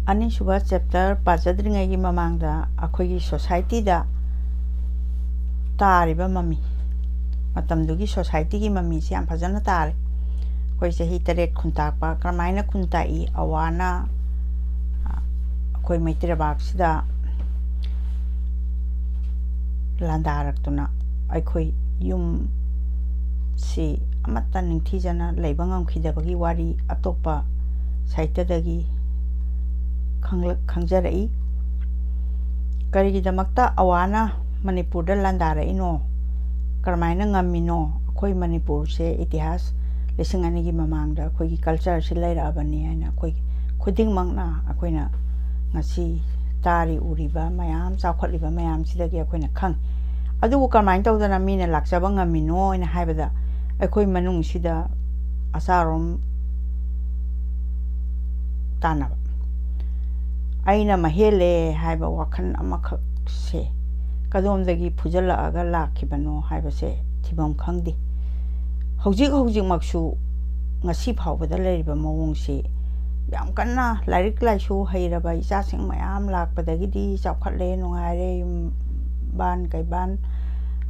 ꯑꯅꯤꯁꯨꯕ ꯆꯦꯞꯇꯔ ꯄꯥꯖꯗ꯭ꯔꯤꯉꯩꯒꯤ ꯃꯃꯥꯡꯗ ꯑꯩꯈꯣꯏꯒꯤ ꯁꯣꯁꯥꯏꯇꯤꯗ ꯇꯥꯔꯤꯕ ꯃꯃꯤ ꯃꯇꯝꯗꯨꯒꯤ ꯁꯣꯁꯥꯏꯇꯤꯒꯤ ꯃꯃꯤꯁꯤ ꯌꯥꯝ ꯐꯖꯅ ꯇꯥꯔꯦ ꯑꯩꯈꯣꯏ ꯆꯍꯤ 8 ꯈꯨꯟꯇꯥꯛꯄ ꯀꯔꯝꯍꯥꯏꯅ ꯈꯨꯟꯇꯥꯛꯏ ꯑꯋꯥꯅ ꯑꯩꯈꯣꯏ ꯃꯩꯇꯩꯔꯩꯕꯥꯛꯁꯤꯗ ꯂꯥꯟꯗꯥꯔꯛꯇꯨꯅ ꯑꯩꯈꯣꯏ ꯌꯨꯝꯁꯤ ꯑꯃꯠꯇ ꯅꯤꯡꯊꯤꯖꯅ ꯂꯩꯕ ꯉꯝꯈꯤꯗꯕꯒꯤ ꯋꯥꯔꯤ ꯑꯇꯣꯞꯄ ꯁꯥꯍꯤꯇ꯭ꯌꯗꯒꯤ ꯈꯪꯖꯔꯛꯏ ꯀꯔꯤꯒꯤꯗꯃꯛꯇ ꯑꯋꯥꯅ ꯃꯅꯤꯄꯨꯔꯗ ꯂꯥꯟꯗꯥꯔꯛꯏꯅꯣ ꯀꯔꯝꯍꯥꯏꯅ ꯉꯝꯃꯤꯅꯣ ꯑꯩꯈꯣꯏ ꯃꯅꯤꯄꯨꯔꯁꯦ ꯏꯇꯤꯍꯥꯁ 2000ꯒꯤ ꯃꯃꯥꯡꯗ ꯑꯩꯈꯣꯏꯒꯤ ꯀꯜꯆꯔꯁꯤ ꯂꯩꯔꯛꯑꯕꯅꯤ ꯍꯥꯏꯅ ꯑꯩꯈꯣꯏ ꯈꯨꯗꯤꯡꯃꯛꯅ ꯑꯩꯈꯣꯏꯅ ꯉꯁꯤ ꯇꯥꯔꯤ ꯎꯔꯤꯕ ꯃꯌꯥꯝ ꯆꯥꯎꯈꯠꯂꯤꯕ ꯃꯌꯥꯝꯁꯤꯗꯒꯤ ꯑꯩꯈꯣꯏꯅ ꯈꯪ ꯑꯗꯨꯕꯨ ꯀꯔꯝꯍꯥꯏꯅ ꯇꯧꯗꯅ ꯃꯤꯅ ꯂꯥꯛꯆꯕ ꯉꯝꯃꯤꯅꯣ ꯍꯥꯏꯅ ꯍꯥꯏꯕꯗ ꯑꯩꯈꯣꯏ ꯃꯅꯨꯡꯁꯤꯗ ꯑꯆꯥꯔꯣꯝ ꯇꯥꯟꯅꯕ ꯑꯩꯅ ꯃꯍꯦꯜꯂꯦ ꯍꯥꯏꯕ ꯋꯥꯈꯜ ꯑꯃꯈꯛꯁꯦ ꯀꯗꯣꯝꯗꯒꯤ ꯐꯨꯖꯜꯂꯛꯑꯒ ꯂꯥꯛꯈꯤꯕꯅꯣ ꯍꯥꯏꯕꯁꯦ ꯊꯤꯐꯝ ꯈꯪꯗꯦ ꯍꯧꯖꯤꯛꯃꯛꯁꯨ ꯉꯁꯤ ꯐꯥꯎꯕꯗ ꯂꯩꯔꯤꯕ ꯃꯑꯣꯡꯁꯤ ꯌꯥꯝ ꯀꯟꯅ ꯂꯥꯏꯔꯤꯛ ꯂꯥꯏꯁꯨ ꯍꯩꯔꯕ ꯏꯆꯥꯁꯤꯡ ꯃꯌꯥꯝ ꯂꯥꯛꯄꯗꯒꯤꯗꯤ ꯆꯥꯎꯈꯠꯂꯦ ꯅꯨꯡꯉꯥꯏꯔꯦ ꯌꯨꯝꯕꯥꯟ ꯀꯩꯕꯥꯟ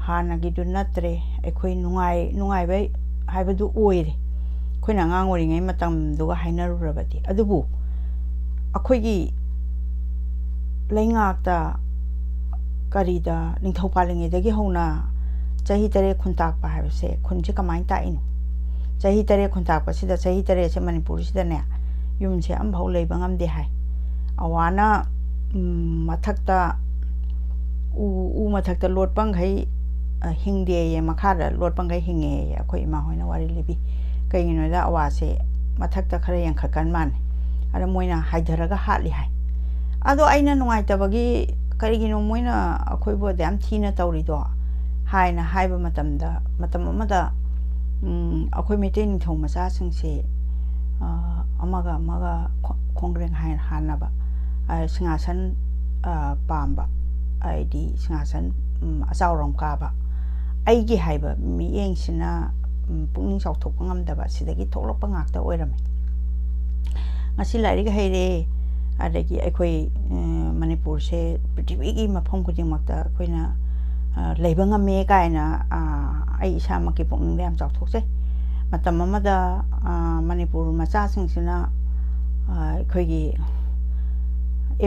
ꯍꯥꯟꯅꯒꯤꯗꯨ ꯅꯠꯇ꯭ꯔꯦ ꯑꯩꯈꯣꯏ ꯅꯨꯡꯉꯥꯏꯕ ꯍꯥꯏꯕꯗꯨ ꯑꯣꯏꯔꯦ ꯑꯩꯈꯣꯏꯅ ꯑꯉꯥꯡ ꯑꯣꯏꯔꯤꯉꯩ ꯃꯇꯝꯗꯨꯒ ꯍꯥꯏꯅꯔꯨꯔꯕꯗꯤ ꯑꯗꯨꯕꯨ ꯑꯩꯈꯣꯏꯒꯤ ꯂꯩꯉꯥꯛꯇ ꯀꯔꯤꯗ ꯅꯤꯡꯊꯧ ꯄꯥꯜꯂꯤꯉꯩꯗꯒꯤ ꯍꯧꯅ ꯆꯍꯤ 8 ꯈꯨꯟꯇꯥꯛꯄ ꯍꯥꯏꯕꯁꯦ ꯈꯨꯟꯁꯦ ꯀꯃꯥꯏꯅ ꯇꯥꯛꯏꯅꯣ ꯆꯍꯤ 8 ꯈꯨꯟꯇꯥꯛꯄꯁꯤꯗ ꯆꯍꯤ 8ꯁꯦ ꯃꯅꯤꯄꯨꯔꯁꯤꯗꯅꯦ ꯌꯨꯝꯁꯦ ꯑꯃꯐꯥꯎ ꯂꯩꯕ ꯉꯝꯗꯦ ꯍꯥꯏ ꯑꯋꯥꯅ ꯃꯊꯛꯇ ꯎ ꯃꯊꯛꯇ ꯂꯣꯠꯄꯈꯩ ꯍꯤꯡꯗꯦꯌꯦ ꯃꯈꯥꯗ ꯂꯣꯠꯄꯈꯩ ꯍꯤꯡꯉꯦꯌꯦ ꯑꯩꯈꯣꯏ ꯏꯃꯥ ꯍꯣꯏꯅ ꯋꯥꯔꯤ ꯂꯤꯕꯤ ꯀꯩꯒꯤꯅꯣꯗ ꯑꯋꯥꯁꯦ ꯃꯊꯛꯇ ꯈꯔ ꯌꯦꯡꯈꯠꯀꯟ ꯃꯥꯟꯅꯦ ꯑꯗ ꯃꯣꯏꯅ ꯍꯥꯏꯊꯔꯒ ꯍꯥꯠꯂꯤ ꯍꯥꯏ ꯑꯗꯣ ꯑꯩꯅ ꯅꯨꯡꯉꯥꯏꯇꯕꯒꯤ ꯀꯔꯤꯒꯤꯅꯣ ꯃꯣꯏꯅ ꯑꯩꯈꯣꯏꯕꯨ ꯌꯥꯝ ꯊꯤꯅ ꯇꯧꯔꯤꯗꯣ ꯍꯥꯏꯅ ꯍꯥꯏꯕ ꯃꯇꯝꯗ ꯃꯇꯝ ꯑꯃꯗ ꯑꯩꯈꯣꯏ ꯃꯩꯇꯩ ꯅꯤꯡꯊꯧ ꯃꯆꯥꯁꯤꯡꯁꯦ ꯑꯃꯒ ꯈꯣꯡꯒ꯭ꯔꯦꯡ ꯍꯥꯟꯅꯕ ꯁꯤꯡꯍꯥꯁꯟ ꯄꯥꯝꯕ ꯍꯥꯏꯗꯤ ꯁꯤꯡꯍꯥꯁꯟ ꯑꯆꯥꯎꯔꯣꯝ ꯀꯥꯕ ꯑꯩꯒꯤ ꯍꯥꯏꯕ ꯃꯤꯠꯌꯦꯡꯁꯤꯅ ꯄꯨꯛꯅꯤꯡ ꯆꯥꯎꯊꯣꯛꯄ ꯉꯝꯗꯕ ꯁꯤꯗꯒꯤ ꯊꯣꯛꯂꯛꯄ ꯉꯥꯛꯇ ꯑꯣꯏꯔꯝꯃꯦ ꯉꯁꯤ ꯂꯥꯏꯔꯤꯛ ꯍꯩꯔꯦ ꯑꯗꯒꯤ ꯑꯩꯈꯣꯏ ꯃꯅꯤꯄꯨꯔꯁꯦ ꯄ꯭ꯔꯤꯊꯤꯕꯤꯒꯤ ꯃꯐꯝ ꯈꯨꯗꯤꯡꯃꯛꯇ ꯑꯩꯈꯣꯏꯅ ꯂꯩꯕ ꯉꯝꯃꯦ ꯀꯥꯏꯅ ꯑꯩ ꯏꯁꯥꯃꯛꯀꯤ ꯄꯨꯛꯅꯤꯡꯗ ꯌꯥꯝ ꯆꯥꯎꯊꯣꯛꯆꯩ ꯃꯇꯝ ꯑꯃꯗ ꯃꯅꯤꯄꯨꯔ ꯃꯆꯥꯁꯤꯡꯁꯤꯅ ꯑꯩꯈꯣꯏꯒꯤ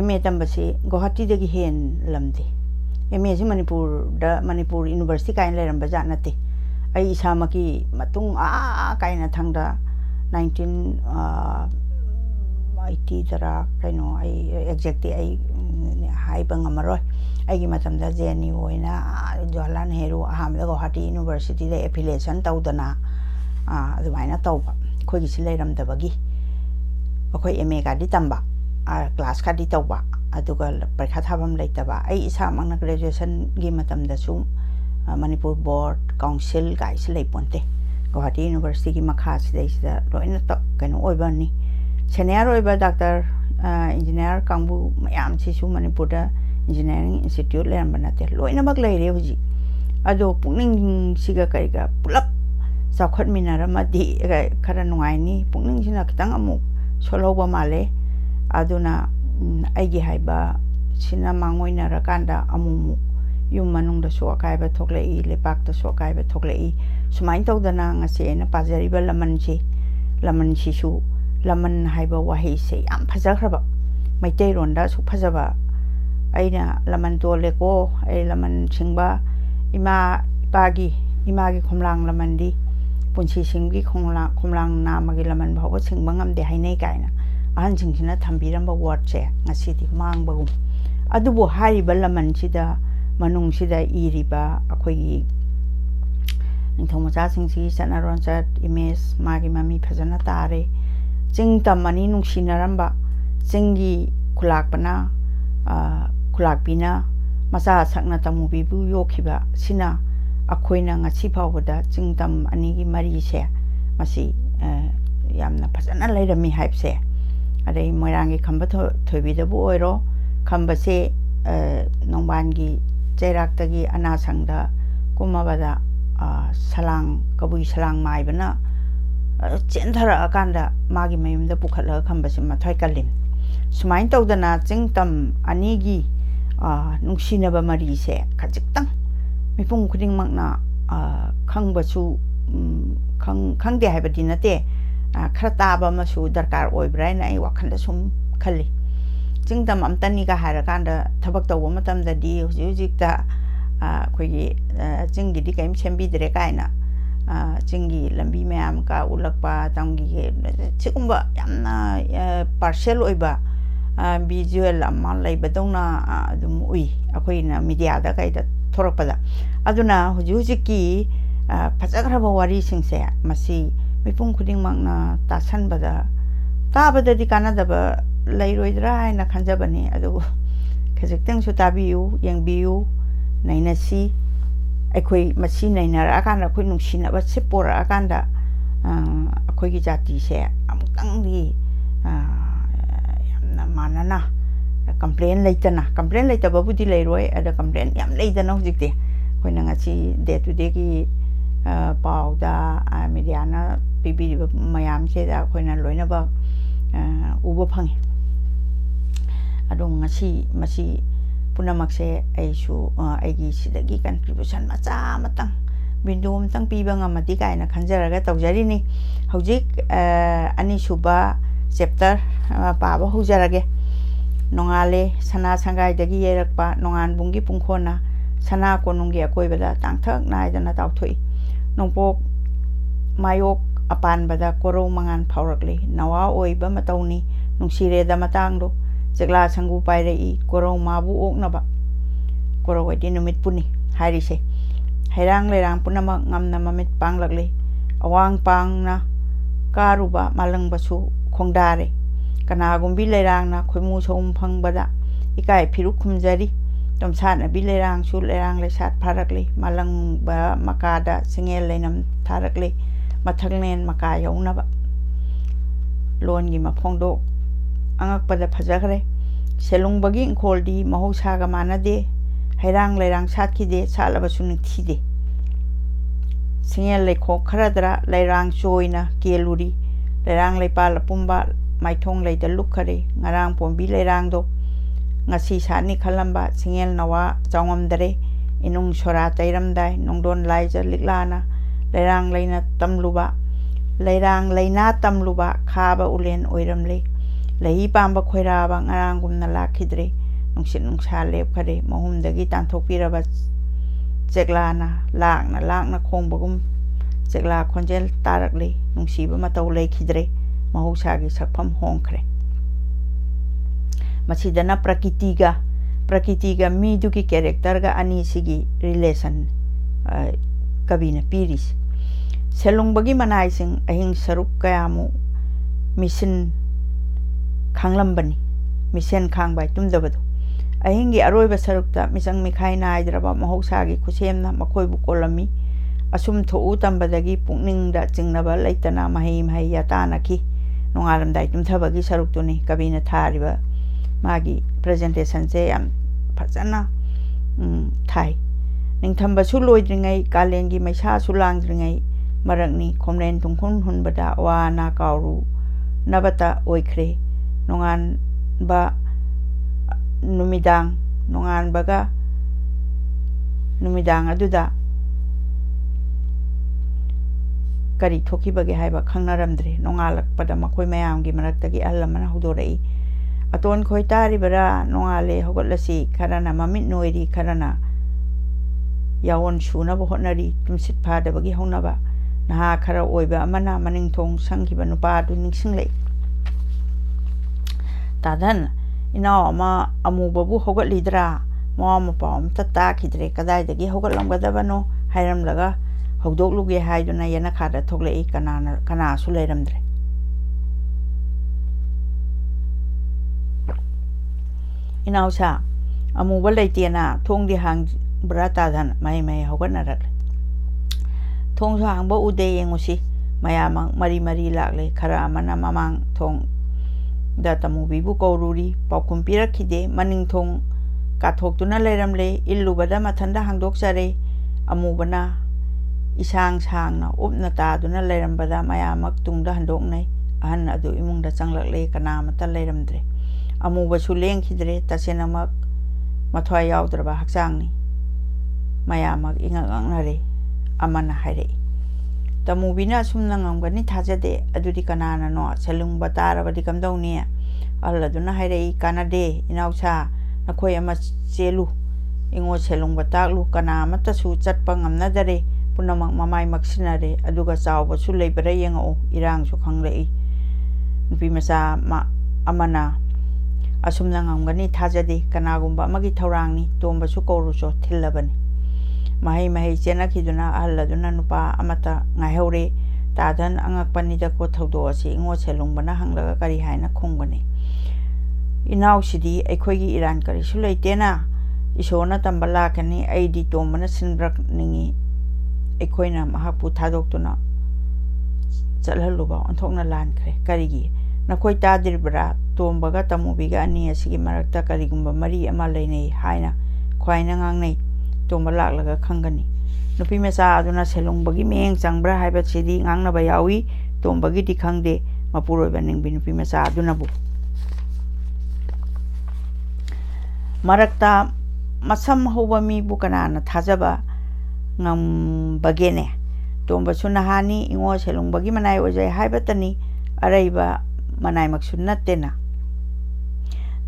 MA ꯇꯝꯕꯁꯤ ꯒꯨꯋꯥꯍꯥꯇꯤꯗꯒꯤ ꯍꯦꯟꯂꯝꯗꯦ MAꯁꯤ ꯃꯅꯤꯄꯨꯔ ꯌꯨꯅꯤꯚꯔꯁꯤꯇꯤ ꯀꯥꯏꯅ ꯂꯩꯔꯝꯕ ꯖꯥꯠ ꯅꯠꯇꯦ ꯑꯩ ꯏꯁꯥꯃꯛꯀꯤ ꯃꯇꯨꯡ ꯀꯥꯏꯅ ꯊꯪꯗ 1980 ꯀꯩꯅꯣ ꯑꯩ ꯑꯦꯛꯖꯦꯛꯇꯤ ꯑꯩ ꯍꯥꯏꯕ ꯉꯝꯃꯔꯣꯏ ꯑꯩꯒꯤ ꯃꯇꯝꯗ JNU ꯑꯣꯏꯅ ꯖꯋꯥꯍꯔꯂꯥꯜ ꯅꯦꯍꯔꯨ ꯑꯍꯥꯟꯕꯗ ꯒꯨꯋꯥꯍꯥꯇꯤ ꯌꯨꯅꯤꯚꯔꯁꯤꯇꯤꯗ ꯑꯦꯐꯤꯂꯤꯌꯦꯁꯟ ꯇꯧꯗꯅ ꯑꯗꯨꯃꯥꯏꯅ ꯇꯧꯕ ꯑꯩꯈꯣꯏꯒꯤꯁꯤ ꯂꯩꯔꯝꯗꯕꯒꯤ ꯑꯩꯈꯣꯏ MA ꯀꯥꯗꯤ ꯇꯝꯕ ꯀ꯭ꯂꯥꯁ ꯀꯥꯗꯤ ꯇꯧꯕ ꯑꯗꯨꯒ ꯄꯔꯤꯈꯥ ꯊꯥꯐꯝ ꯂꯩꯇꯕ ꯑꯩ ꯏꯁꯥꯃꯛꯅ ꯒ꯭ꯔꯦꯖꯨꯑꯦꯁꯟꯒꯤ ꯃꯇꯝꯗꯁꯨ ꯃꯅꯤꯄꯨꯔ ꯕꯣꯔꯗ ꯀꯥꯎꯟꯁꯤꯜ ꯀꯥꯏꯁꯤ ꯂꯩꯄꯣꯟꯇꯦ ꯒꯨꯋꯥꯍꯥꯇꯤ ꯌꯨꯅꯤꯚꯔꯁꯤꯇꯤꯒꯤ ꯃꯈꯥꯁꯤꯗꯩꯁꯤꯗ ꯂꯣꯏꯅ ꯀꯩꯅꯣ ꯑꯣꯏꯕꯅꯤ ꯁꯦꯅꯤꯌꯔ ꯑꯣꯏꯕ ꯗꯥꯛꯇꯔ ꯏꯟꯖꯤꯅꯤꯌꯥꯔ ꯀꯥꯡꯕꯨ ꯃꯌꯥꯝꯁꯤꯁꯨ ꯃꯅꯤꯄꯨꯔꯗ ꯏꯟꯖꯤꯅꯤꯌꯥꯔꯤꯡ ꯏꯟꯁꯇꯤꯇ꯭ꯌꯨꯠ ꯂꯩꯔꯝꯕ ꯅꯠꯇꯦ ꯂꯣꯏꯅꯃꯛ ꯂꯩꯔꯦ ꯍꯧꯖꯤꯛ ꯑꯗꯣ ꯄꯨꯛꯅꯤꯡꯁꯤꯒ ꯀꯩꯒ ꯄꯨꯂꯞ ꯆꯥꯎꯈꯠꯃꯤꯟꯅꯔꯝꯃꯗꯤ ꯈꯔ ꯅꯨꯡꯉꯥꯏꯅꯤ ꯄꯨꯛꯅꯤꯡꯁꯤꯅ ꯈꯤꯇꯪ ꯑꯃꯨꯛ ꯁꯣꯜꯍꯧꯕ ꯃꯥꯜꯂꯦ ꯑꯗꯨꯅ ꯑꯩꯒꯤ ꯍꯥꯏꯕ ꯁꯤꯅ ꯃꯥꯡꯑꯣꯏꯅꯔꯀꯥꯟꯗ ꯑꯃꯨꯛ ꯌꯨꯝ ꯃꯅꯨꯡꯗꯁꯨ ꯑꯀꯥꯏꯕ ꯊꯣꯛꯂꯛꯏ ꯂꯩꯄꯥꯛꯇꯁꯨ ꯑꯀꯥꯏꯕ ꯊꯣꯛꯂꯛꯏ ꯁꯨꯃꯥꯏꯅ ꯇꯧꯗꯅ ꯉꯁꯤ ꯑꯩꯅ ꯄꯥꯖꯔꯤꯕ ꯂꯃꯟꯁꯤꯁꯨ ꯂꯃꯟ ꯍꯥꯏꯕ ꯋꯥꯍꯩꯁꯦ ꯌꯥꯝ ꯐꯖꯈ꯭ꯔꯕ ꯃꯩꯇꯩꯔꯣꯟꯗ ꯑꯁꯨꯛ ꯐꯖꯕ ꯑꯩꯅ ꯂꯃꯟ ꯇꯣꯜꯂꯦꯀꯣ ꯑꯩ ꯂꯃꯟ ꯁꯤꯡꯕ ꯏꯃꯥꯒꯤ ꯈꯣꯝꯂꯥꯡ ꯂꯃꯟꯗꯤ ꯄꯨꯟꯁꯤꯁꯤꯡꯒꯤ ꯈꯣꯝꯂꯥꯡ ꯅꯥꯝꯃꯒꯤ ꯂꯃꯟ ꯐꯥꯎꯕ ꯁꯤꯡꯕ ꯉꯝꯗꯦ ꯍꯥꯏꯅꯩ ꯀꯥꯏꯅ ꯑꯍꯟꯁꯤꯡꯁꯤꯅ ꯊꯝꯕꯤꯔꯝꯕ ꯋꯥꯔꯗꯁꯦ ꯉꯁꯤꯗꯤ ꯃꯥꯡꯕꯒꯨꯝ ꯑꯗꯨꯕꯨ ꯍꯥꯏꯔꯤꯕ ꯂꯃꯟꯁꯤꯗ ꯃꯅꯨꯡꯁꯤꯗ ꯏꯔꯤꯕ ꯑꯩꯈꯣꯏꯒꯤ ꯅꯤꯡꯊꯧ ꯃꯆꯥꯁꯤꯡꯁꯤꯒꯤ ꯆꯠꯅꯔꯣꯟꯆꯠ ꯏꯃꯦꯖ ꯃꯥꯒꯤ ꯃꯃꯤ ꯐꯖꯅ ꯇꯥꯔꯦ ꯆꯤꯡ ꯇꯝ ꯑꯅꯤ ꯅꯨꯡꯁꯤꯅꯔꯝꯕ ꯆꯤꯡꯒꯤ ꯈꯨꯂꯥꯛꯄꯤꯅ ꯃꯆꯥ ꯁꯛꯅ ꯇꯃꯨꯕꯤꯕꯨ ꯌꯣꯛꯈꯤꯕ ꯁꯤꯅ ꯑꯩꯈꯣꯏꯅ ꯉꯁꯤ ꯐꯥꯎꯕꯗ ꯆꯤꯡ ꯇꯝ ꯑꯅꯤꯒꯤ ꯃꯔꯤꯁꯦ ꯃꯁꯤ ꯌꯥꯝꯅ ꯐꯖꯅ ꯂꯩꯔꯝꯃꯤ ꯍꯥꯏꯕꯁꯦ ꯑꯗꯩ ꯃꯣꯏꯔꯥꯡꯒꯤ ꯈꯝꯕ ꯊꯣꯏꯕꯤꯗꯕꯨ ꯑꯣꯏꯔꯣ ꯈꯝꯕꯁꯦ ꯅꯣꯡꯕꯥꯟꯒꯤ ꯆꯩꯔꯥꯛꯇꯒꯤ ꯑꯅꯥꯁꯪꯗ ꯀꯨꯝꯃꯕꯗ ꯀꯕꯨꯏ ꯁꯂꯥꯡ ꯃꯥꯏꯕꯅ ꯆꯦꯟꯊꯔꯛꯑꯀꯥꯟꯗ ꯃꯥꯒꯤ ꯃꯌꯨꯝꯗ ꯄꯨꯈꯠꯂꯒ ꯈꯝꯕꯁꯤ ꯃꯊ꯭ꯋꯥꯏ ꯀꯜꯂꯤ sumain tawdana chingtam anigi nungsinaba mari se khajitang mipung khuding makna khangbasu khangde haibadi nate khara taba masu darkar oibra na ai wakhanda sum khali chingtam amtani ka harakanda thabak tawba matamda di hujikta khoigi chingi di kaim sembi dire kaina chingi lambi mayam ka ulakpa tamgi chigumba yamna partial oiba visual amma laibadona adum ui akoina media da kaida thorakpada aduna hujiki phajagraba wari singse masi mipung khuding makna tasanbada tabada di kanadaba lairoidra haina khanjabani adu khajikting su tabiyu yengbiyu nainasi akhoi masi nainara akanda khoi nungsinaba sepora akanda akhoi gi jati se amutang di yamna manana complain laita babudi lairoi ada complain yam leidana hujikte khoina ngasi day to day gi pauda mediana pibi mayam se da khoina loina ba ubo phangi adong ngasi masi punamakse aisu aigi sidagi contribution macha matang bindum tang piba ngamati kaina khanjaraga tawjarini hojik ani suba chapter paba hujarage nongale sana sangai dagi yerakpa nongan bungi pungkhona sana konungi akoibada tangthak naidana tawthui nongpok mayok apan bada koro mangan phaurakli nawa oiba matawni nungsire da matangdo jegla sangu pairei koro mabu oknaba koro wadi numit puni harise hairang lerang punama ngamna mamit panglakli awang pangna karuba malang basu khongdare kanagumbi lerang na khoimu som phangbada ikai phiru khumjari tomsana bi lerang su lerang lesat pharakli malang ba makada singel lenam tharakli mathanglen maka yaunaba longi maphongdo angak pada phajagre selung bagi ingkholdi mahausaga manade hairang lerang satkide salaba suni thide singel lekho kharadra lerang choina keluri lerang lepal pumba maithong leida lukhare ngarang pombi lerang do ngasi sani khalamba singel nawa chawngam inung sora tairamdai nongdon laija liklana lerang leina tamluba lerang leina tamluba khaba ulen oiramle lei pamba khoiraba ngarangumna lakhidre nungsit nungsa lepkhare mahumdagi tanthokpiraba cheklana lakna khongbagum chekla khonjel tarakle nungsiba mataw leikhidre mahusagi sakpham hongkhre masidana prakitiga midugi character ga ani sigi relation kabina piris selungbagi manai sing ahing saruk kayamu mission khanglambani mission khangbai tumdabadu ahingi aroiba sarukta misang mikhai naidraba mahusagi khusemna makoibu kolami asum thou tambadagi pukningda jingnaba leitana mahai yatana ki nongalamdai tumthabagi saruktuni kabina thariba magi presentation se am phajana thai ningthamba su loidringai kalengi maisa su langdringai marakni khomlen tungkhun hunbada wana kauru nabata oikhre nongan ba numidang nongan baga numidang aduda kari thoki bage haiba khangnaramdre nongalak pada makoi mayamgi maraktagi allamana hudorei aton khoitari bara nongale hogotlasi kharana mamit noiri kharana yawon shuna bo honari tumsit phada bagi honaba naha khara oiba amana maningthong sanghiba nupa du ningsinglei tadan ina ama amubabu hogotlidra mama pam tata khidre kadai dagi hogotlamgadabano hairamlaga hogdokluge haiduna yana khada thoklei kana su leiramdre inausa amuba leitiana thongdi hang brata dhan mai hoganarak thong hang bo ude yengusi mayamang mari lagle khara amana mamang thong data movie bu koruri paukum pirakhide maning thong kathokuna leiramle illubada mathanda hangdok sare amubana isang na upna ta duna leirambada mayamak tungda handok nai ahan adu imungda changlakle kana mata leiramdre ꯑꯃꯨꯕꯁꯨ ꯂꯦꯡꯈꯤꯗ꯭ꯔꯦ ꯇꯁꯦꯡꯅꯃꯛ ꯃꯊ꯭ꯋꯥꯏ ꯌꯥꯎꯗ꯭ꯔꯕ ꯍꯛꯆꯥꯡꯅꯤ ꯃꯌꯥꯝꯃꯛ ꯏꯉꯛ ꯉꯛꯅꯔꯦ ꯑꯃꯅ ꯍꯥꯏꯔꯛꯏ ꯇꯃꯨꯕꯤꯅ ꯑꯁꯨꯝꯅ ꯉꯝꯒꯅꯤ ꯊꯥꯖꯗꯦ ꯑꯗꯨꯗꯤ ꯀꯅꯥꯅꯅꯣ ꯁꯦꯂꯨꯡꯕ ꯇꯥꯔꯕꯗꯤ ꯀꯝꯗꯧꯅꯤ ꯑꯍꯜ ꯑꯗꯨꯅ ꯍꯥꯏꯔꯛꯏ ꯀꯥꯟꯅꯗꯦ ꯏꯅꯥꯎꯁꯥ ꯅꯈꯣꯏ ꯑꯃ ꯆꯦꯜꯂꯨ ꯏꯉꯣ ꯁꯦꯂꯨꯡꯕ ꯇꯥꯛꯂꯨ ꯀꯅꯥ ꯑꯃꯠꯇꯁꯨ ꯆꯠꯄ ꯉꯝꯅꯗꯔꯦ ꯄꯨꯝꯅꯃꯛ ꯃꯃꯥꯏ ꯃꯛꯁꯤꯟꯅꯔꯦ ꯑꯗꯨꯒ ꯆꯥꯎꯕꯁꯨ ꯂꯩꯕꯔ ꯌꯦꯡꯉꯛꯎ ꯏꯔꯥꯡꯁꯨ ꯈꯪꯂꯛꯏ ꯅꯨꯄꯤꯃꯆꯥ ꯑꯃꯅ ꯑꯁꯨꯝꯅ ꯉꯝꯒꯅꯤ ꯊꯥꯖꯗꯦ ꯀꯅꯥꯒꯨꯝꯕ ꯑꯃꯒꯤ ꯊꯧꯔꯥꯡꯅꯤ ꯇꯣꯝꯕꯁꯨ ꯀꯧꯔꯨꯆꯣ ꯊꯤꯜꯂꯕꯅꯤ ꯃꯍꯩ ꯆꯦꯟꯅꯈꯤꯗꯨꯅ ꯑꯍꯜ ꯑꯗꯨꯅ ꯅꯨꯄꯥ ꯑꯃꯠꯇ ꯉꯥꯏꯍꯧꯔꯦ ꯇꯥꯗꯟ ꯑꯉꯛꯄꯅꯤꯗꯀꯣ ꯊꯧꯗꯣꯛ ꯑꯁꯤ ꯏꯉꯣ ꯁꯦꯂꯨꯡꯕꯅ ꯍꯪꯂꯒ ꯀꯔꯤ ꯍꯥꯏꯅ ꯈꯨꯝꯒꯅꯤ ꯏꯅꯥꯎꯁꯤꯗꯤ ꯑꯩꯈꯣꯏꯒꯤ ꯏꯔꯥꯟ ꯀꯔꯤꯁꯨ ꯂꯩꯇꯦꯅ ꯏꯁꯣꯔꯅ ꯇꯝꯕ ꯂꯥꯛꯀꯅꯤ ꯑꯩꯗꯤ ꯇꯣꯝꯕꯅ ꯁꯤꯟꯕ꯭ꯔꯛꯅꯤꯡꯉꯤ ꯑꯩꯈꯣꯏꯅ ꯃꯍꯥꯛꯄꯨ ꯊꯥꯗꯣꯛꯇꯨꯅ ꯆꯠꯍꯜꯂꯨꯕ ꯑꯣꯟꯊꯣꯛꯅ ꯂꯥꯟꯈ꯭ꯔꯦ ꯀꯔꯤꯒꯤ ꯅꯈꯣꯏ ꯇꯥꯗ꯭ꯔꯤꯕ꯭ꯔꯥ ꯇꯣꯝꯕꯒ ꯇꯃꯨꯕꯤꯒ ꯑꯅꯤ ꯑꯁꯤꯒꯤ ꯃꯔꯛꯇ ꯀꯔꯤꯒꯨꯝꯕ ꯃꯔꯤ ꯑꯃ ꯂꯩꯅꯩ ꯍꯥꯏꯅ ꯈ꯭ꯋꯥꯏꯅ ꯉꯥꯡꯅꯩ ꯇꯣꯝꯕ ꯂꯥꯛꯂꯒ ꯈꯪꯒꯅꯤ ꯅꯨꯄꯤꯃꯆꯥ ꯑꯗꯨꯅ ꯁꯦꯂꯨꯡꯕꯒꯤ ꯃꯤꯠꯌꯦꯡ ꯆꯪꯕ꯭ꯔꯥ ꯍꯥꯏꯕꯁꯤꯗꯤ ꯉꯥꯡꯅꯕ ꯌꯥꯎꯏ ꯇꯣꯝꯕꯒꯤꯗꯤ ꯈꯪꯗꯦ ꯃꯄꯨꯔꯣꯏꯕ ꯅꯤꯡꯕꯤ ꯅꯨꯄꯤꯃꯆꯥ ꯑꯗꯨꯅꯕꯨ ꯃꯔꯛꯇ ꯃꯁꯝ ꯍꯧꯕ ꯃꯤꯕꯨ ꯀꯅꯥꯅ ꯊꯥꯖꯕ ꯉꯝꯕꯒꯦꯅꯦ ꯇꯣꯝꯕꯁꯨ ꯅꯍꯥꯅꯤ ꯏꯉꯣ ꯁꯦꯂꯨꯡꯕꯒꯤ ꯃꯅꯥꯏ ꯑꯣꯏꯖꯩ ꯍꯥꯏꯕꯇꯅꯤ ꯑꯔꯩꯕ ꯃꯅꯥꯏꯃꯛꯁꯨ ꯅꯠꯇꯦꯅ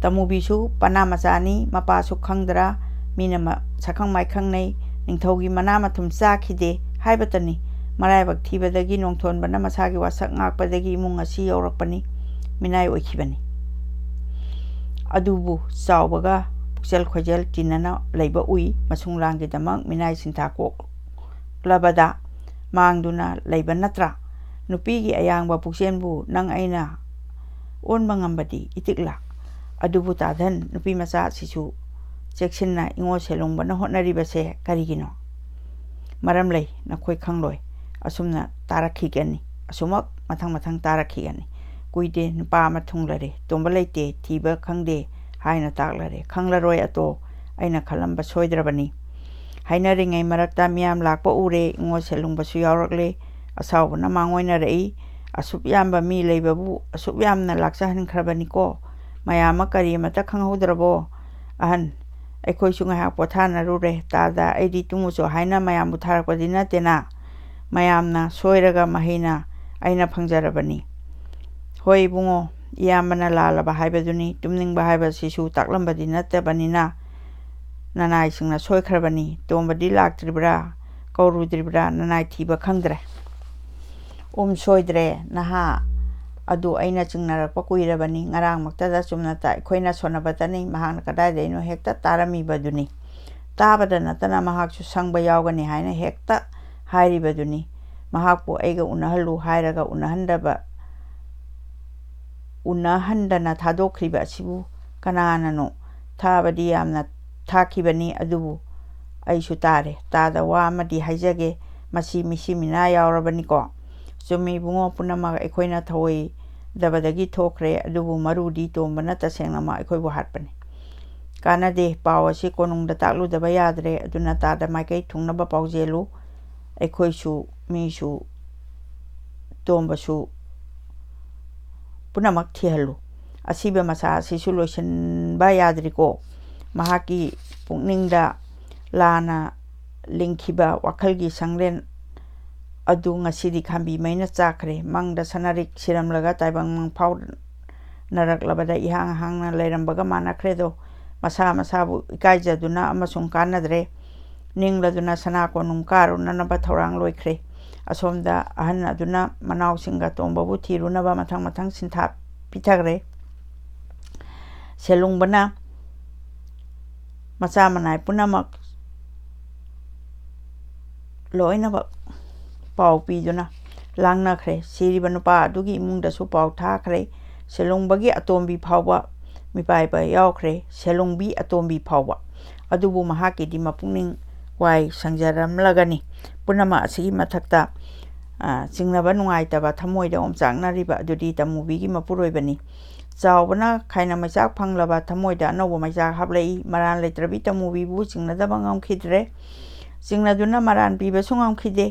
ꯇꯃꯨꯕꯤꯁꯨ ꯄꯅꯥ ꯃꯆꯥꯅꯤ ꯃꯄꯥꯁꯨ ꯈꯪꯗ꯭ꯔꯥ ꯃꯤꯅ ꯁꯛꯈꯪ ꯃꯥꯏꯈꯪꯅꯩ ꯅꯤꯡꯊꯧꯒꯤ ꯃꯅꯥ ꯃꯊꯨꯝ ꯆꯥꯈꯤꯗꯦ ꯍꯥꯏꯕꯇꯅꯤ ꯃꯔꯥꯏꯕꯛ ꯊꯤꯕꯗꯒꯤ ꯅꯣꯡꯊꯣꯟꯕꯅ ꯃꯁꯥꯒꯤ ꯋꯥꯁꯛ ꯉꯥꯛꯄꯗꯒꯤ ꯏꯃꯨꯡ ꯑꯁꯤ ꯌꯧꯔꯛꯄꯅꯤ ꯃꯤꯅꯥꯏ ꯑꯣꯏꯈꯤꯕꯅꯤ ꯑꯗꯨꯕꯨ ꯆꯥꯎꯕꯒ ꯄꯨꯛꯆꯦꯜ ꯈꯣꯏꯖꯦꯜ ꯇꯤꯟꯅꯅ ꯂꯩꯕ ꯎꯏ ꯃꯁꯨꯡ ꯂꯥꯡꯒꯤꯗꯃꯛ ꯃꯤꯅꯥꯏ ꯁꯤꯟꯊꯥ ꯀꯣꯛꯂꯕꯗ ꯃꯥꯡꯗꯨꯅ ꯂꯩꯕ ꯅꯠꯇ꯭ꯔꯥ ꯅꯨꯄꯤꯒꯤ ꯑꯌꯥꯡꯕ ꯄꯨꯛꯆꯦꯜꯕꯨ ꯅꯪ ꯑꯩꯅ ꯑꯣꯟꯕ ꯉꯝꯕꯗꯤ ꯏꯇꯤꯛꯂꯥ ꯑꯗꯨꯕꯨ ꯇꯥꯗꯟ ꯅꯨꯄꯤꯃꯆꯥ ꯑꯁꯤꯁꯨ ꯆꯦꯛꯁꯤꯟꯅ ꯏꯉꯣ ꯁꯦꯂꯨꯡꯕꯅ ꯍꯣꯠꯅꯔꯤꯕꯁꯦ ꯀꯔꯤꯒꯤꯅꯣ ꯃꯔꯝ ꯂꯩ ꯅꯈꯣꯏ ꯈꯪꯂꯣꯏ ꯑꯁꯨꯝꯅ ꯇꯥꯔꯛꯈꯤꯒꯅꯤ ꯑꯁꯨꯃꯛ ꯃꯊꯪ ꯇꯥꯔꯛꯈꯤꯒꯅꯤ ꯀꯨꯏꯗꯦ ꯅꯨꯄꯥ ꯑꯃ ꯊꯨꯡꯂꯔꯦ ꯇꯣꯝꯕ ꯂꯩꯇꯦ ꯊꯤꯕ ꯈꯪꯗꯦ ꯍꯥꯏꯅ ꯇꯥꯛꯂꯔꯦ ꯈꯪꯂꯔꯣꯏ ꯑꯇꯣ ꯑꯩꯅ ꯈꯜꯂꯝꯕ ꯁꯣꯏꯗ꯭ꯔꯕꯅꯤ ꯍꯥꯏꯅꯔꯤꯉꯩ ꯃꯔꯛꯇ ꯃꯤꯌꯥꯝ ꯂꯥꯛꯄ ꯎꯔꯦ ꯏꯉꯣ ꯁꯦꯂꯨꯡꯕꯁꯨ ꯌꯥꯎꯔꯛꯂꯦ ꯑꯁꯥꯎꯕꯅ ꯃꯥꯡꯑꯣꯏꯅꯔꯛꯏ ꯑꯁꯨꯛ ꯌꯥꯝꯕ ꯃꯤ ꯂꯩꯕꯕꯨ ꯑꯁꯨꯛ ꯌꯥꯝꯅ ꯂꯥꯛꯆꯍꯟꯈ꯭ꯔꯕꯅꯤꯀꯣ ꯃꯌꯥꯝ ꯑꯃ ꯀꯔꯤ ꯑꯃꯠꯇ ꯈꯪꯍꯧꯗ꯭ꯔꯕꯣ ꯑꯍꯟ ꯑꯩꯈꯣꯏꯁꯨ ꯉꯥꯏꯍꯥꯛ ꯄꯣꯊꯥꯅꯔꯨꯔꯦ ꯇꯥꯗ ꯑꯩꯗꯤ ꯇꯨꯝꯃꯨꯆꯣ ꯍꯥꯏꯅ ꯃꯌꯥꯝꯕꯨ ꯊꯥꯔꯛꯄꯗꯤ ꯅꯠꯇꯦꯅ ꯃꯌꯥꯝꯅ ꯁꯣꯏꯔꯒ ꯃꯍꯩꯅ ꯑꯩꯅ ꯐꯪꯖꯔꯕꯅꯤ ꯍꯣꯏ ꯏꯕꯨꯡꯉꯣ ꯏꯌꯥꯝꯕꯅ ꯂꯥꯜꯂꯕ ꯍꯥꯏꯕꯗꯨꯅꯤ ꯇꯨꯝꯅꯤꯡꯕ ꯍꯥꯏꯕꯁꯤꯁꯨ ꯇꯥꯛꯂꯝꯕꯗꯤ ꯅꯠꯇꯕꯅꯤꯅ ꯅꯅꯥꯏꯁꯤꯡꯅ ꯁꯣꯏꯈ꯭ꯔꯕꯅꯤ ꯇꯣꯝꯕꯗꯤ ꯂꯥꯛꯇ꯭ꯔꯤꯕ꯭ꯔꯥ ꯀꯧꯔꯨꯗ꯭ꯔꯤꯕ꯭ꯔꯥ ꯅꯅꯥꯏ ꯊꯤꯕ ꯈꯪꯗ꯭ꯔꯦ ꯁꯣꯏꯗ꯭ꯔꯦ ꯅꯍꯥ ꯑꯗꯨ ꯑꯩꯅ ꯆꯤꯡꯅꯔꯛꯄ ꯀꯨꯏꯔꯕꯅꯤ ꯉꯔꯥꯡꯃꯛꯇꯗ ꯆꯨꯝꯅꯇ ꯑꯩꯈꯣꯏꯅ ꯁꯣꯟꯅꯕꯇꯅꯤ ꯃꯍꯥꯛꯅ ꯀꯗꯥꯏꯗꯩꯅꯣ ꯍꯦꯛꯇ ꯇꯥꯔꯝꯃꯤꯕꯗꯨꯅꯤ ꯇꯥꯕꯗ ꯅꯠꯇꯅ ꯃꯍꯥꯛꯁꯨ ꯁꯪꯕ ꯌꯥꯎꯒꯅꯤ ꯍꯥꯏꯅ ꯍꯦꯛꯇ ꯍꯥꯏꯔꯤꯕꯗꯨꯅꯤ ꯃꯍꯥꯛꯄꯨ ꯑꯩꯒ ꯎꯅꯍꯜꯂꯨ ꯍꯥꯏꯔꯒ ꯎꯅꯍꯟꯗꯅ ꯊꯥꯗꯣꯛꯈ꯭ꯔꯤꯕ ꯑꯁꯤꯕꯨ ꯀꯅꯥꯅꯅꯣ ꯊꯥꯕꯗꯤ ꯌꯥꯝꯅ ꯊꯥꯈꯤꯕꯅꯤ ꯑꯗꯨꯕꯨ ꯑꯩꯁꯨ ꯇꯥꯔꯦ ꯇꯥꯗ ꯋꯥ ꯑꯃꯗꯤ ꯍꯥꯏꯖꯒꯦ ꯃꯁꯤ ꯃꯤꯁꯤ ꯃꯤꯅꯥ ꯌꯥꯎꯔꯕꯅꯤꯀꯣ ꯆꯨꯝꯃꯤ ꯏꯕꯨꯡꯉꯣ ꯄꯨꯝꯅꯃꯛ ꯑꯩꯈꯣꯏꯅ ꯊꯧꯑꯣꯏꯗꯕꯗꯒꯤ ꯊꯣꯛꯈ꯭ꯔꯦ ꯑꯗꯨꯕꯨ ꯃꯔꯨꯗꯤ ꯇꯣꯝꯕꯅ ꯇꯁꯦꯡꯅꯃꯛ ꯑꯩꯈꯣꯏꯕꯨ ꯍꯥꯠꯄꯅꯤ ꯀꯥꯟꯅꯗꯦ ꯄꯥꯎ ꯑꯁꯤ ꯀꯣꯅꯨꯡꯗ ꯇꯥꯛꯂꯨꯗꯕ ꯌꯥꯗ꯭ꯔꯦ ꯑꯗꯨꯅ ꯇꯥꯗ ꯃꯥꯏꯀꯩ ꯊꯨꯡꯅꯕ ꯄꯥꯎꯖꯦꯜꯂꯨ ꯑꯩꯈꯣꯏꯁꯨ ꯃꯤꯁꯨ ꯇꯣꯝꯕꯁꯨ ꯄꯨꯝꯅꯃꯛ ꯊꯤꯍꯜꯂꯨ ꯑꯁꯤꯕ ꯃꯆꯥ ꯑꯁꯤꯁꯨ ꯂꯣꯏꯁꯤꯟꯕ ꯌꯥꯗ꯭ꯔꯤꯀꯣ ꯃꯍꯥꯛꯀꯤ ꯄꯨꯛꯅꯤꯡꯗ ꯂꯥꯟꯅ ꯂꯤꯡꯈꯤꯕ ꯋꯥꯈꯜꯒꯤ ꯁꯪꯂꯦꯟ ꯑꯗꯨ ꯉꯁꯤꯗꯤ ꯈꯥꯝꯕꯤ ꯃꯩꯅ ꯆꯥꯛꯈ꯭ꯔꯦ ꯃꯪꯗ ꯁꯅꯥꯔꯤꯛ ꯁꯤꯔꯝꯂꯒ ꯇꯥꯏꯕꯪ ꯐꯥꯎꯅꯔꯛꯂꯕꯗ ꯏꯍꯥꯡ ꯍꯥꯡꯅ ꯂꯩꯔꯝꯕꯒ ꯃꯥꯟꯅꯈ꯭ꯔꯦꯗꯣ ꯃꯁꯥꯕꯨ ꯏꯀꯥꯏꯖꯗꯨꯅ ꯑꯃꯁꯨꯡ ꯀꯥꯟꯅꯗ꯭ꯔꯦ ꯅꯤꯡꯂꯗꯨꯅ ꯁꯅꯥ ꯀꯣꯅꯨꯡ ꯀꯥꯔꯨꯅꯅꯕ ꯊꯧꯔꯥꯡ ꯂꯣꯏꯈ꯭ꯔꯦ ꯑꯁꯣꯝꯗ ꯑꯍꯟ ꯑꯗꯨꯅ ꯃꯅꯥꯎꯁꯤꯡꯒ ꯇꯣꯝꯕꯕꯨ ꯊꯤꯔꯨꯅꯕ ꯃꯊꯪ ꯁꯤꯟꯊꯥ ꯄꯤꯊꯈ꯭ꯔꯦ ꯁꯦꯂꯨꯡꯕꯅ ꯃꯆꯥ ꯃꯅꯥꯏ ꯄꯨꯝꯅꯃꯛ ꯂꯣꯏꯅꯃꯛ ꯄꯥꯎ ꯄꯤꯗꯨꯅ ꯂꯥꯡꯅꯈ꯭ꯔꯦ ꯁꯤꯔꯤꯕ ꯅꯨꯄꯥ ꯑꯗꯨꯒꯤ ꯏꯃꯨꯡꯗꯁꯨ ꯄꯥꯎ ꯊꯥꯈ꯭ꯔꯦ ꯁꯦꯂꯨꯡꯕꯒꯤ ꯑꯇꯣꯝꯕꯤ ꯐꯥꯎꯕ ꯃꯤꯄꯥꯏꯕ ꯌꯥꯎꯈ꯭ꯔꯦ ꯁꯦꯂꯨꯡꯕꯤ ꯑꯇꯣꯝꯕꯤ ꯐꯥꯎꯕ ꯑꯗꯨꯕꯨ ꯃꯍꯥꯛꯀꯤꯗꯤ ꯃꯄꯨꯛꯅꯤꯡ ꯋꯥꯏ ꯁꯪꯖꯔꯝꯂꯒꯅꯤ ꯄꯨꯝꯅꯃꯛ ꯑꯁꯤꯒꯤ ꯃꯊꯛꯇ ꯆꯤꯡꯅꯕ ꯅꯨꯡꯉꯥꯏꯇꯕ ꯊꯃꯣꯏꯗ ꯑꯣꯝꯆꯥꯛꯅꯔꯤꯕ ꯑꯗꯨꯗꯤ ꯇꯃꯨꯕꯤꯒꯤ ꯃꯄꯨꯔꯣꯏꯕꯅꯤ ꯆꯥꯎꯕꯅ ꯈꯥꯏꯅ ꯃꯩꯆꯥꯛ ꯐꯪꯂꯕ ꯊꯃꯣꯏꯗ ꯑꯅꯧꯕ ꯃꯩꯆꯥꯛ ꯍꯥꯞꯂꯛꯏ ꯃꯔꯥꯟ ꯂꯩꯇ꯭ꯔꯕꯤ ꯇꯃꯨꯕꯤꯕꯨ ꯆꯤꯡꯅꯗꯕ ꯉꯝꯈꯤꯗ꯭ꯔꯦ ꯆꯤꯡꯅꯗꯨꯅ ꯃꯔꯥꯟ ꯄꯤꯕꯁꯨ ꯉꯝꯈꯤꯗꯦ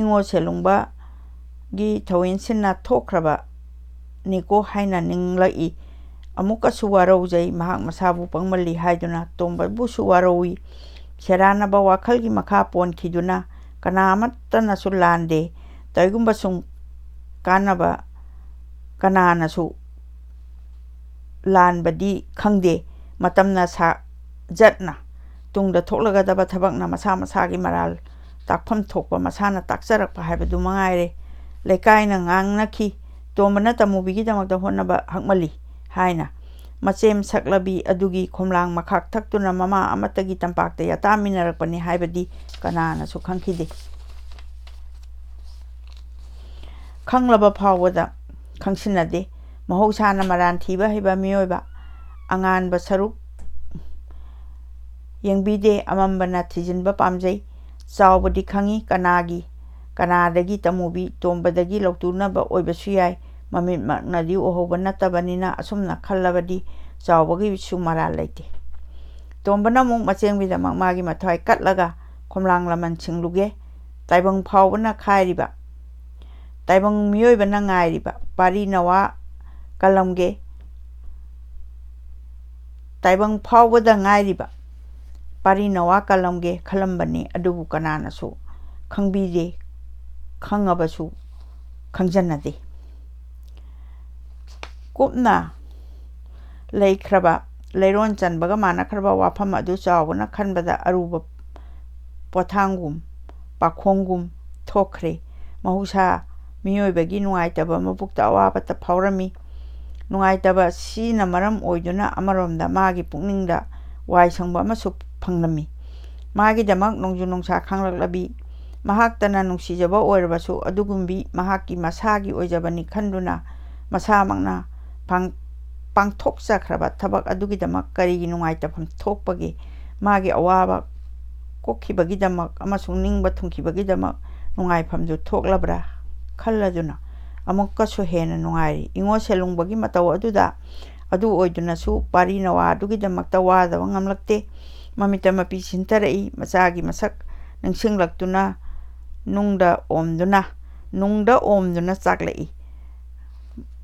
ꯏꯉꯣ ꯁꯦꯂꯨꯡꯕꯒꯤ ꯊꯧꯑꯣꯏꯟꯁꯤꯟꯅ ꯊꯣꯛꯈ꯭ꯔꯕꯅꯤꯀꯣ ꯍꯥꯏꯅ ꯅꯤꯡꯂꯛꯏ Amukasu waraujai mahak masabu pangmali haiduna tomba busu waraui serana ba wakhalgi makha pon khiduna kana amatta nasu lande taigumba sung kanaba kana nasu lan badi khangde matamna sa jatna tungda thoklaga daba thabakna masa masagi maral takpham thokpa masana takcharakpa haibadu mangaire lekaina ngangnaki tombana tamubigi damakta honaba hakmali haina machem saklabi adugi khomlang makhak thaktuna mama amatagi tampakta yataminarakpani haibadi kanana su khangkhide khanglaba phawada khangsinade mahosana maran thiba hiba miyoiba anganba saruk yengbide amambana thijinba pamjai chawbadi khangi kanadagi tamubi tombadagi lautunaba oibasu yai mamit maknadi ohoba natabanina asumna khallabadi chawbagi su maral leite tombana mung machengbida magi mathai katlaga khomlang laman chingluge taibang phawbana khairiba taibang miyoibana ngairiba pari nawa kalamge taibang phawbada ngairiba pari nawa kalamge khalambani adubu kanana su khangbide khangabasu khangjanade kupna leikraba leiron chanbaga manakraba wafam adu chawbana khanbada aruba pothangum pakhongum thokre mahusa miyoibagi nungaitaba mapukta awabata phawrami nungaitaba sina maram oiduna amaromda magi pukningda wai sangba amasu phanglami magi damak nongju nongsa khanglaklabi mahaktana nungsijaba oirabasu adugumbi mahaki masagi oijabani khanduna masamakna pangthokchakraba thabak adugi damak karigi nungaitafam thokpagi magi awaba kokhibagi damak amasung ningba thungkhibagi damak nungaifamju thoklabra khalladuna amukkasu hena nungairi ingo selungbagi mataw aduda adu oidunasu pari nawa adugi damakta wadaba ngamlakte mamita mapi sintarai machagi masak ningsinglaktunna nungda omduna chaklai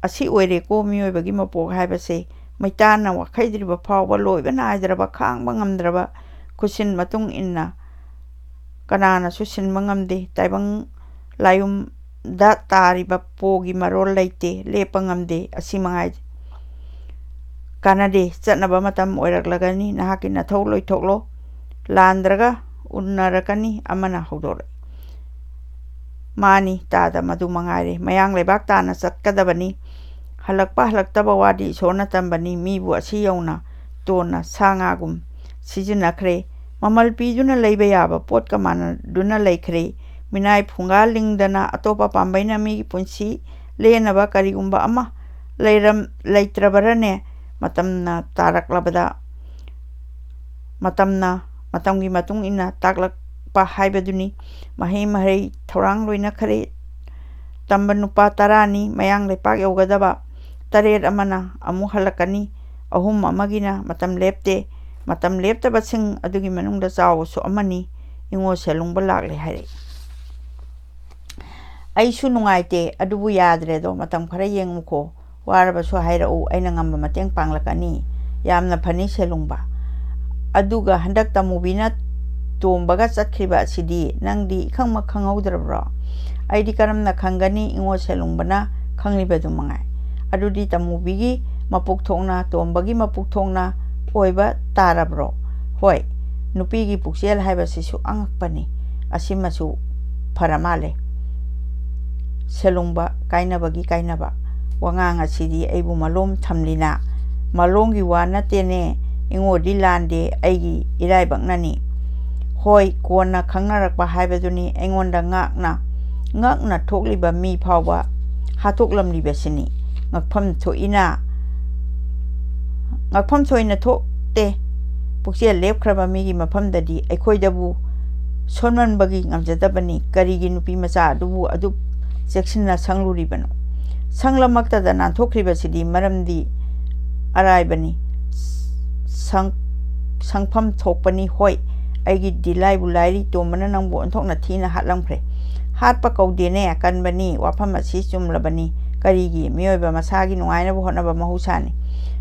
asi oire ko miyoibagi mapok haibase maitana wakhaidriba phawba loiba naidraba khangba ngamdraba kusin matung inna kanana su sinba ngamde taibang layum da tariba pogi marol leite lepa ngamde asi mangai kanade chatnaba matam oiraklagani nahaki nathau loithoklo landraga unnarakani amana hodore mani tada madu mangaire mayang lebak tana chatkadabani halaktaba wadi sona tambani mibu asi yauna tona sangagum sijinakre mamal piduna leiba yaba potka mana duna leikhre minai phunga lingdana atopa pambaina mi punsi lenaba karigumba ama leitrabarane matamna taraklabada matamgi matung ina taklakpa haibaduni mahei thorang loina khare tamba nupa tarani mayang lepak yogadaba taret amana amu halakani ahum amagina matam leptaba sing adugi manungda chawsu amani ingo selungba lakle haire aisu nungaite adubu yadredo matam khara yengmuko warabasu hairau aina ngamba mateng panglakani yamna phani selungba aduga handak tamubina tombaga chatkriba sidi nangdi khangma khangaudrabro aidi karamna khangani ingo selungbana khanglibadu mangai adudi tamubigi mapuk thongna tombagi mapuk thongna oiba tarabro hoi nupigi puksel haiba sisu angakpani asimasu paramale selungba kainaba wanganga sidi aibu malom thamlina malongi wana tene ingodi lande aigi iraibaknani hoi kona khangnarakpa haibaduni aingonda ngakna thokliba mi phawba hatoklamliba sini ngakpham thoina thokte puksel lepkhraba migi mafamdadi aikhoidabu sonmanbagi ngamjadabani karigi nupi macha adu cheksinna sangluribano sanglamaktada nanthokriba sidi maramdi araibani sangpham thokpani hoi aigi dilai bulairi tomana nangbo onthokna thina hatlamkhre hatpa kaudene kanbani wafam asi chumlabani karigi miyoiba masagi nungaina bu honaba mahusani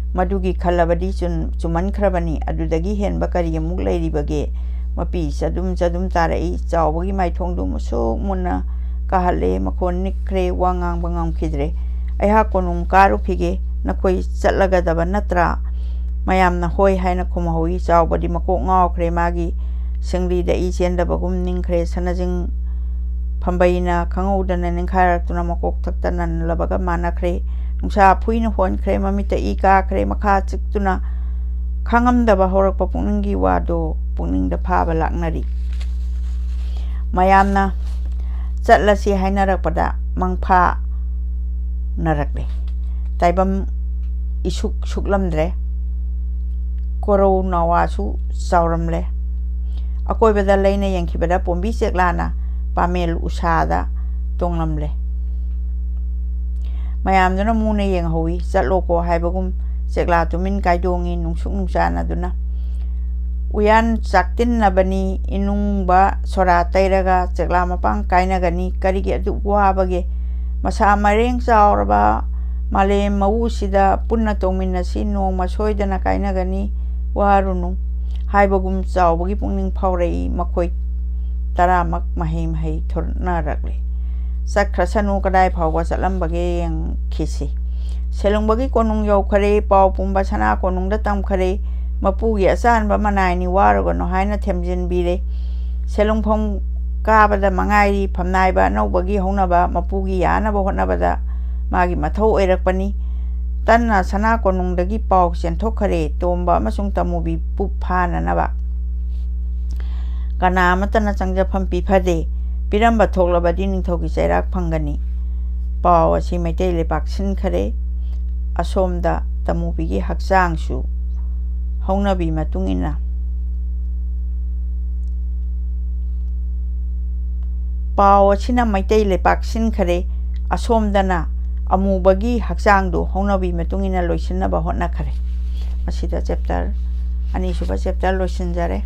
Madugi khalabadi chuman khrabani adudagi henba kari amuk leiribage mapi chadum tarai chawbagi maithongdu musuk munna kahale makhon nikre wangang bangam khidre aiha konung karu phige nakoi chatlaga daba natra mayamna hoi haina khumahoi chawbadi makok ngawkhre magi singri da I chendabagum ningkhre sanajing phambaina khangodana ningkharatuna makok thaktanan labaga manakhre nungsa phuina honkhre mamita I kakhre makha chiktuna khangamdaba horakpa pungningi wado pungning da phaba laknari mayamna chatlasi hainarakpada mangpha narakle taibam isuk suklamdre koro nawasu sauramle akoibada leina yangkhibada pombi cheklana pamel usada tonglamle mayamduna muna yenghowi chatloko haibagum chekla tumin kaidongi nungsuk nungsana duna uyan chaktin nabani inungba sora tairaga chekla mapang kainagani karigi adu wabage masa mareng chauraba male mawusida punna tongminasi noma soidana kainagani warunu haibagum chawbagi pungning phaurei makhoi taramak mahei thorna rakle sakhrasanu kadai phawwa chatlambage yang khisi selongbagi konung yau khare pau pumba sana konung da tam khare mapugi asanba manaini warago no haina themjin bire selongphom kabada mangai phamnaiba nobagi honaba mapugi yana ba honabada magi mathau oirakpani tanna sana konung dagi pau senthok khare tomba amasung tamubi puphana naba kana matana changja phampi phade piramba thoklabadi ningthogi chairak phangani pau asi maitei lepak sin khare asomda tamubigi hakchangsu hongnabi matungina pau asina maitei lepak sin khare asomdana amubagi hakchangdu hongnabi matungina loisinna ba hotna khare masida chapter ani suba chapter loisinjare